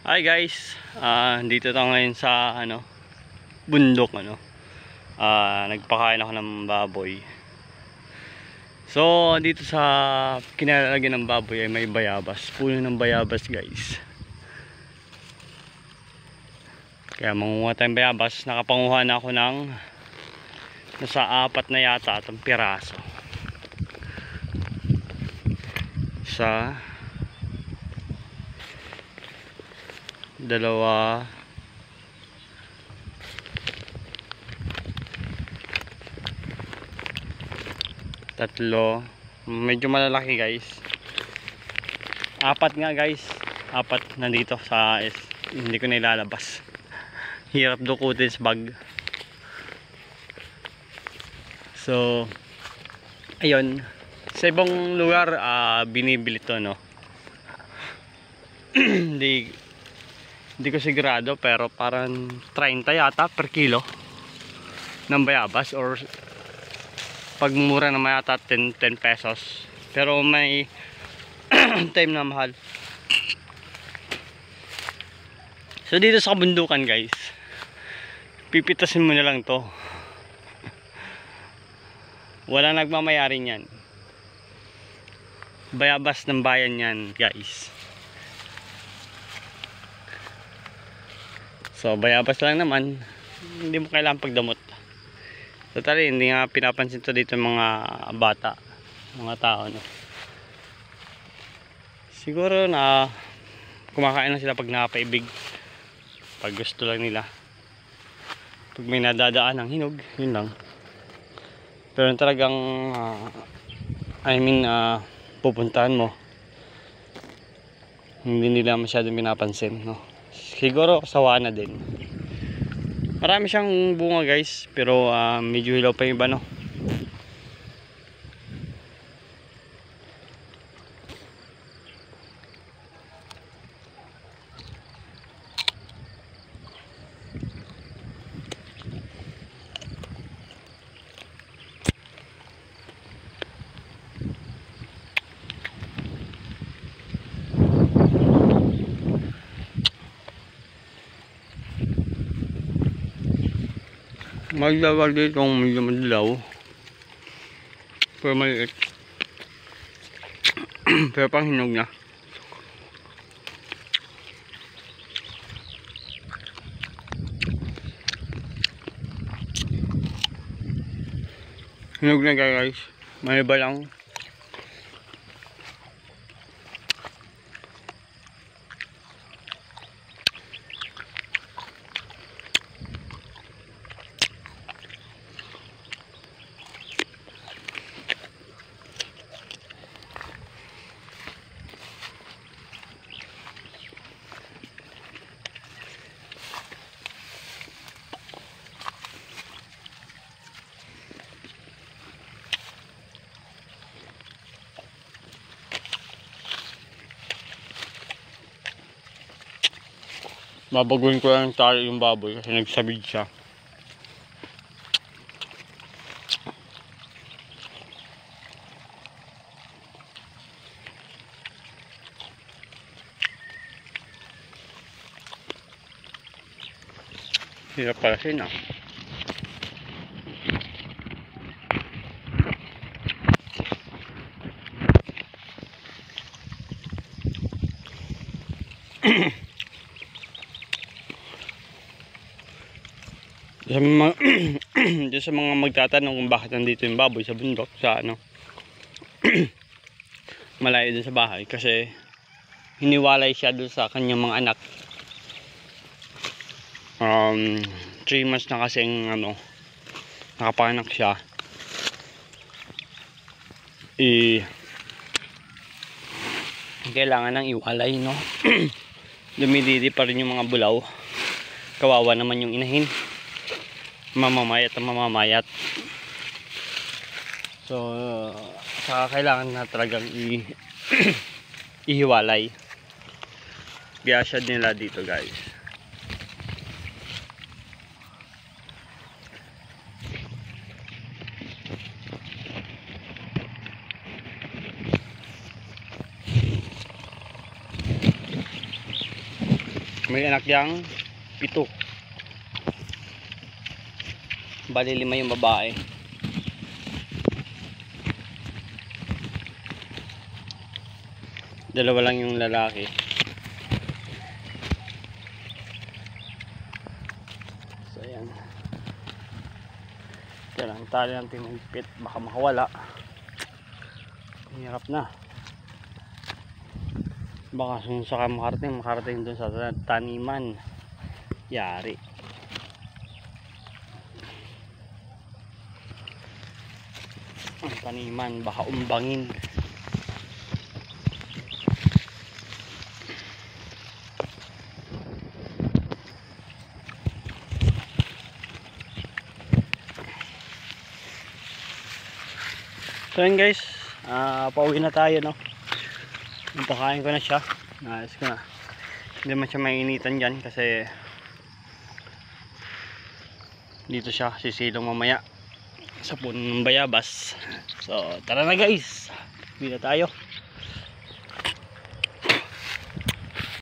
Hi guys, dito tayo ngayon sa bundok nagpakain ako ng baboy. So dito sa kinalalagyan ng baboy ay may bayabas, puno ng bayabas guys. Kaya mangunguha tayong bayabas. Nakapanguha na ako ng nasa 4 na yata atong piraso sa dalawa, tatlo, medyo malalaki guys. 4 nga guys, 4 nandito sa hindi ko na ilalabas. Hirap dukutin sa bag. So ayun, sa ibang lugar binibili to hindi ko sigurado, pero parang 30 yata per kilo ng bayabas, or pag mura naman yata 10 pesos, pero may time na mahal. So dito sa kabundukan guys, pipitasin mo na lang to. Wala nagmamayari niyan, bayabas ng bayan yan guys. So bayabas lang naman, hindi mo kailangan pagdamot. Totally hindi nga pinapansin to dito mga bata, mga tao siguro na kumakain lang sila pag nakapaibig, pag gusto lang nila, pag may nadadaan ng hinog, yun lang. Pero talagang pupuntahan mo, hindi nila masyadong pinapansin siguro sawa na din. Marami siyang bunga guys, pero medyo hilaw pa yung iba Maglawag dito yung medyo madilaw, pero maliit. Pero pang hinog na. Hinog na guys, may iba lang. Babaguhin ko lang tali yung baboy kasi nagsabid siya. Hirap pala siya sa mga sa mga magtatanong kung bakit nandito yung baboy sa bundok, sa malayo din sa bahay, kasi hiniwalay siya doon sa kanyang mga anak. 3 months na kasing nakapanganak siya. Kailangan ng iwalay dumididi pa rin yung mga bulaw. Kawawa naman yung inahin, mamamayat. So saka kailangan na talagang ihiwalay. Kaya siya nila dito guys. May anak yang 7. Bali 5 yung babae. Dalawa lang yung lalaki. So ayan. Kaya lang tali ng tinigpit, baka makawala. Hirap na. Baka sunsaka makarating dun sa taniman. Yari. Ang taniman baka umbangin. So yun guys, pauwi na tayo, no. Napakain ko na siya. Naayos ko na. Hindi man siya mainitan dyan kasi dito siya sisilong mamaya sa puno ng bayabas. So tara na guys, pauwi na tayo.